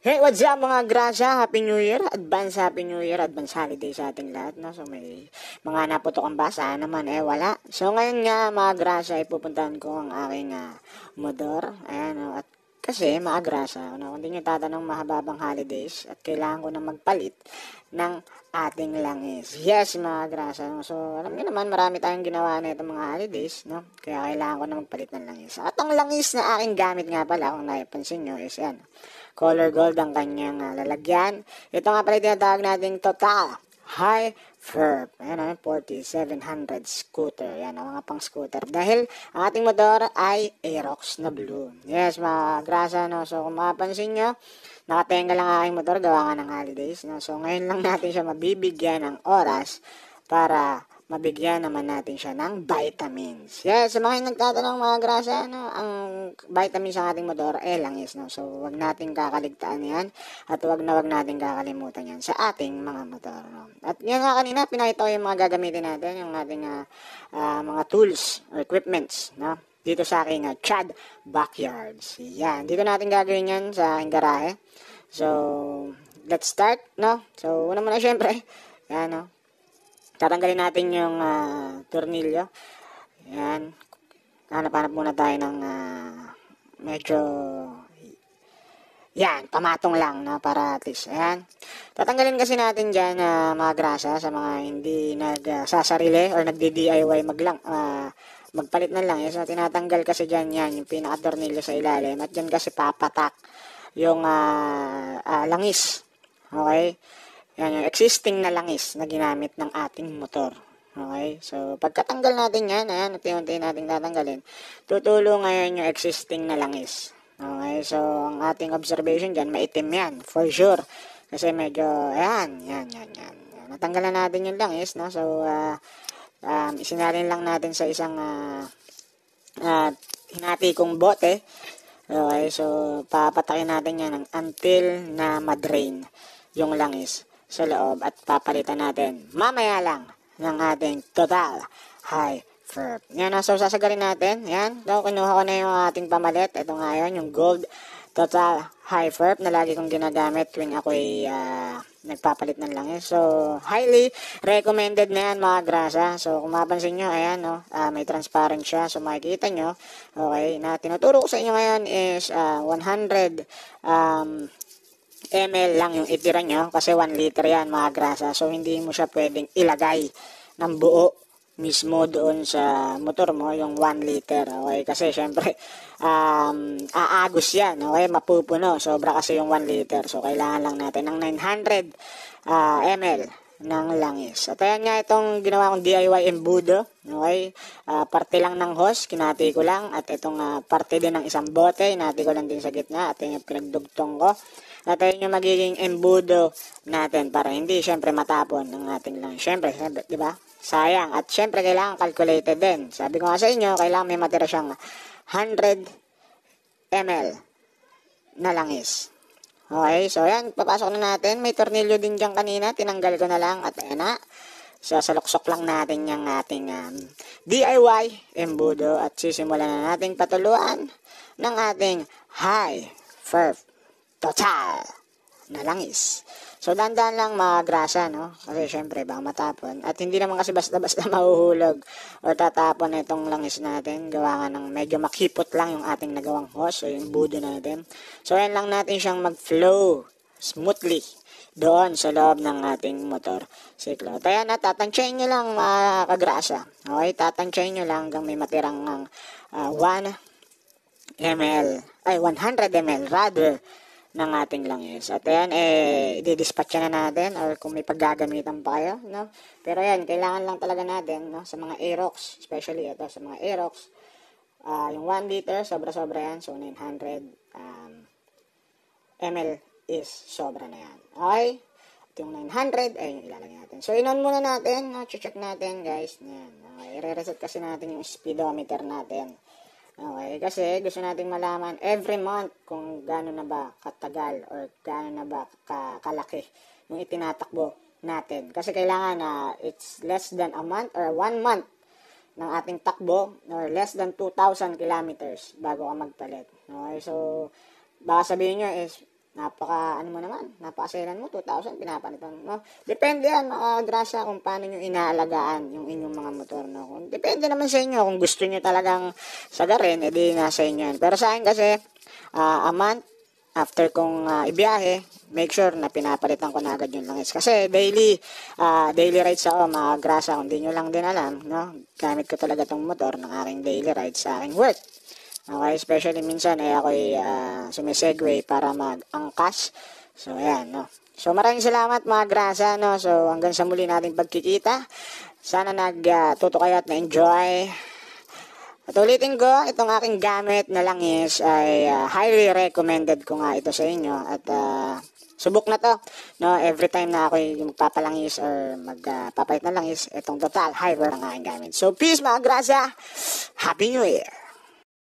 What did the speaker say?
Hey, what's up mga grasya? Happy New Year, Happy New Year, advance holiday sa ating lahat, no? So may mga naputok ang basa naman, wala. So ngayon nga mga grasya, ipupuntahan ko ang aking motor, ayan, no? At kasi mga grasya, no? Kung di nyo tatanong mahababang holidays at kailangan ko na magpalit ng ating langis. Yes, mga grasya, no? So alam niyo naman, marami tayong ginawa na itong mga holidays, no? Kaya kailangan ko na magpalit ng langis. At ang langis na aking gamit nga pala, kung naipansin nyo, is yan, color gold ang kanyang lalagyan. Ito nga pala tinatawag nating Total High Verb. Ayan, 4700 scooter. Yan, ang mga pang scooter. Dahil ang ating motor ay Aerox na blue. Yes, mga grasa, no? So, kung mapapansin nyo, nakatenga lang ang aking motor, gawa nga ng holidays, no? So, ngayon lang natin siya mabibigyan ng oras para mabigyan naman natin siya ng vitamins. Yes, sa mga nagtatanong mga grasa, no, ang vitamins sa ating motor, langis, no? So, wag nating kakaligtaan yan at wag nating kakalimutan yan sa ating mga motor, no? At yan nga kanina, pinakita ko yung mga gagamitin natin, yung ating mga tools or equipments, no? Dito sa aking Chad Backyards. Yan, dito natin gagawin yan sa aking garahe. So, let's start, no? So, una muna syempre, yan, no? Tatanggalin natin yung tornilyo. Yan. Hanap-hanap muna tayo ng medyo yan, pamatong lang, no? Para at least, ayan. Tatanggalin kasi natin dyan mga grasa sa mga hindi nagsasarili or nagdi-DIY magpalit ng langis. So, tinatanggal kasi dyan yan, yung pinaka-tornilyo sa ilalim. At dyan kasi papatak yung langis. Okay? Yan, yung existing na langis na ginamit ng ating motor. Okay? So, pagkatanggal natin yan, ayan, unti-unti natin tatanggalin, tutulo ngayon yung existing na langis. Okay? So, ang ating observation dyan, maitim yan, for sure. Kasi medyo, ayan. Natanggal na natin yung langis, no? So, isinalin lang natin sa isang hinati kong bote. Okay? So, papatakin natin yan until na madrain yung langis sa loob at papalitan natin mamaya lang ng ating Total High Verb. Yan, so sasagarin natin. Yan, so kinuha ko na yung ating pamalit. Ito nga yun, yung Gold Total High Verb na lagi kong ginagamit tuwing ako'y nagpapalit ng langis. So, highly recommended na yan mga grasa. So, kung mapansin nyo, ayan, no, may transparent siya. So, makikita nyo, okay, na tinuturo ko sa inyo ngayon is 100 ml lang yung itira nyo kasi 1 liter yan mga grasa. So, hindi mo siya pwedeng ilagay ng buo mismo doon sa motor mo, yung 1 liter. Okay? Kasi, syempre, aagos yan. Okay? Mapupuno. Sobra kasi yung 1 liter. So, kailangan lang natin ng 900 ml ng langis. At ayan nga itong ginawa kong DIY embudo. Okay? Parte lang ng hose, kinati ko lang. At itong parte din ng isang bote, kinati ko lang din sa gitna. At yung pinagdugtong ko. At ayun yung magiging embudo natin para hindi syempre matapon ng ating langis. Syempre, di ba? Sayang. At syempre kailangan calculated din. Sabi ko nga sa inyo, kailangan may matira siyang 100 ml na langis. Okay, so yan, papasok na natin. May tornilyo din dyan kanina, tinanggal ko na lang at ayan na. So, saluksok lang natin yung ating DIY embudo at sisimulan na nating patuluan ng ating high verb total na langis. So, dandan lang mga grasa, no? Kasi syempre, baka matapon. At hindi naman kasi basta-basta mahuhulog o tatapon na itong langis natin. Gawa nga ng medyo makipot lang yung ating nagawang hose o yung budo natin. So, yan lang natin siyang mag-flow smoothly doon sa loob ng ating motor siklo. Kaya tatansyahin nyo lang mga kagrasa. Okay? Tatansyahin nyo lang hanggang may matirang 100 ml rather ng ating langis. At ayan, i-dispatch na natin or kung may paggagamitan pa kayo, no? Pero ayan, kailangan lang talaga natin, no? Sa mga Aerox, especially ito, sa mga Aerox, yung 1 liter, sobra-sobra yan. So, 900 ml is sobra na yan. Okay? At yung 900, ayun yung ilalagay natin. So, inon muna natin, no? Check natin, guys. Yan. Okay, i-reset kasi natin yung speedometer natin. Okay, kasi gusto nating malaman every month kung gaano na ba katagal or gaano na ba kalaki yung itinatakbo natin. Kasi kailangan na it's less than a month or 1 month ng ating takbo or less than 2,000 kilometers bago ka magpalit. Okay, so baka sabihin nyo is ano mo naman, napakaselan mo, 2,000, pinapalitan mo. Depende yan, mga grasya, kung paano nyo inaalagaan yung inyong mga motor, no? Depende naman sa inyo, kung gusto nyo talagang sagarin, edi nasa inyo yan. Pero sa akin kasi, a month, after kong ibiyahe, make sure na pinapalitan ko na agad yung langis. Kasi daily rides ako, mga grasya, kung di nyo lang din alam, no? Gamit ko talaga tong motor ng aking daily rides sa aking work. Okay, especially minsan ako'y sumisegway para mag-angkas. So, ayan, no. So, maraming salamat mga grasa, no. So, hanggang sa muli nating pagkikita. Sana nagtuto kayo at na-enjoy. At ulitin ko, itong aking gamit na langis ay highly recommended ko nga ito sa inyo. At subok na to, no. Every time na ako'y magpapalangis or magpapalit ng langis, itong total highware ang aking gamit. So, peace mga grasa. Happy New Year!